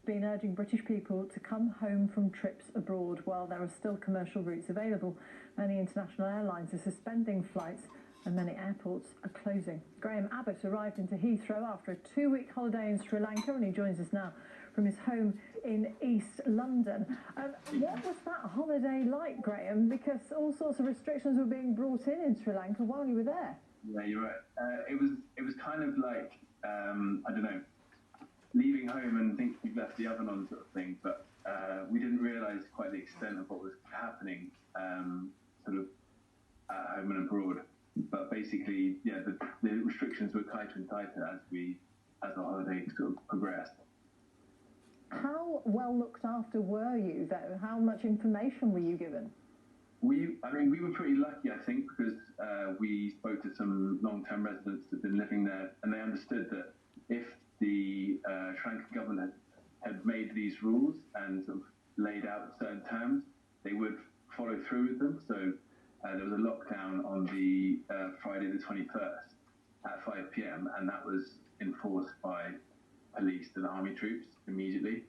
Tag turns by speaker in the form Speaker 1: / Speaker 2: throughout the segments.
Speaker 1: been urging British people to come home from trips abroad while there are still commercial routes available. Many international airlines are suspending flights and many airports are closing. Graham Abbott arrived into Heathrow after a 2-week holiday in Sri Lanka, and he joins us now from his home in East London. What was that holiday like, Graham? Because all sorts of restrictions were being brought in Sri Lanka while you were there.
Speaker 2: Yeah, you're right. It was kind of like, I don't know, leaving home and thinking you've left the oven on sort of thing, but we didn't realise quite the extent of what was happening sort of at home and abroad. But basically, yeah, the restrictions were tighter and tighter as the holiday sort of progressed.
Speaker 1: How well looked after were you, though? How much information were you given?
Speaker 2: We were pretty lucky, I think, because we spoke to some long-term residents that had been living there, and they understood that if the Sri Lankan government had made these rules and sort of laid out certain terms, they would follow through with them. So there was a lockdown on the Friday the 21st at 5 p.m, and that was enforced by police and army troops immediately.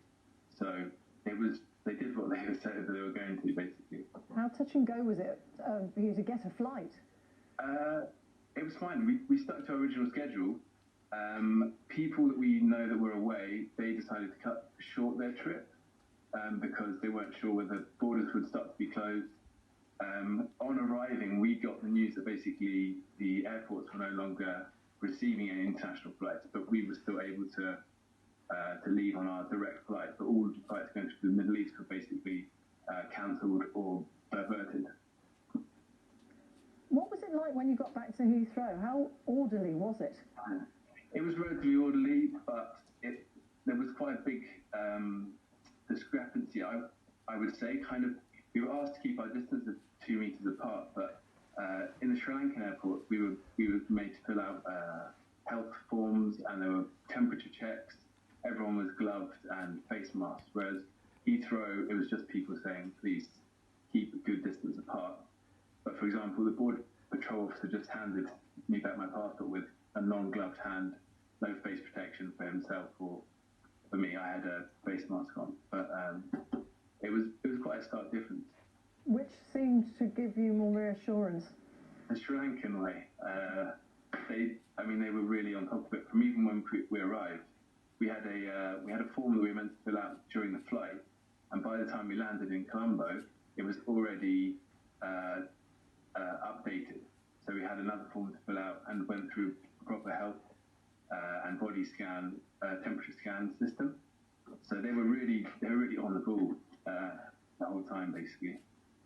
Speaker 2: So they did what they said they were going to, basically.
Speaker 1: How touch and go was it for you to get a flight?
Speaker 2: It was fine. We stuck to our original schedule. People that we know that were away, they decided to cut short their trip because they weren't sure whether borders would start to be closed. On arriving, we got the news that basically the airports were no longer receiving any international flights, but we were still able to leave on our direct flight. But all the flights going to the Middle East were basically cancelled or diverted.
Speaker 1: What was it like when you got back to Heathrow? How orderly was it?
Speaker 2: It was relatively orderly, but there was quite a big discrepancy, I would say. Kind of, we were asked to keep our distance of 2 meters apart, but in the Sri Lankan airport, we were made to fill out health forms, and there were temperature checks. Everyone was gloved and face masks, whereas Heathrow, it was just people saying, please keep a good distance apart. But for example, the border patrol officer just handed me back my passport with a non-gloved hand, no face protection for himself or for me. I had a face mask on, but it was quite a stark difference.
Speaker 1: Which seemed to give you more reassurance?
Speaker 2: The Sri Lankan way. They were really on top of it. From even when we arrived, we had a form that we were meant to fill out during the flight, and by the time we landed in Colombo, it was already updated. So we had another form to fill out and went through proper health and body scan, temperature scan system. So they were really on the ball the whole time, basically.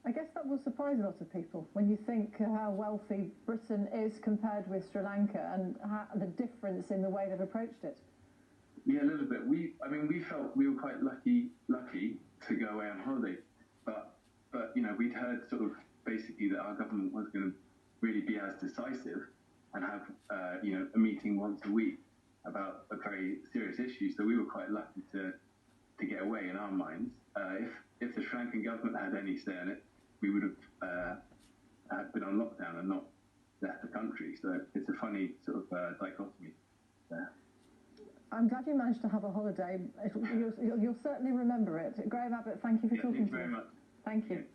Speaker 1: I guess that will surprise a lot of people when you think how wealthy Britain is compared with Sri Lanka and the difference in the way they've approached it.
Speaker 2: Yeah, a little bit. We felt we were quite lucky to go away on holiday, but we'd heard sort of basically that our government was going to really be as decisive and have a meeting once a week about a very serious issue. So we were quite lucky to get away in our minds. If the Sri Lankan government had any say in it, we would have been on lockdown and not left the country. So it's a funny sort of dichotomy there.
Speaker 1: I'm glad you managed to have a holiday. You'll certainly remember it. Graham Abbott, thank you for talking to us.
Speaker 2: Thank you very much.
Speaker 1: Thank you.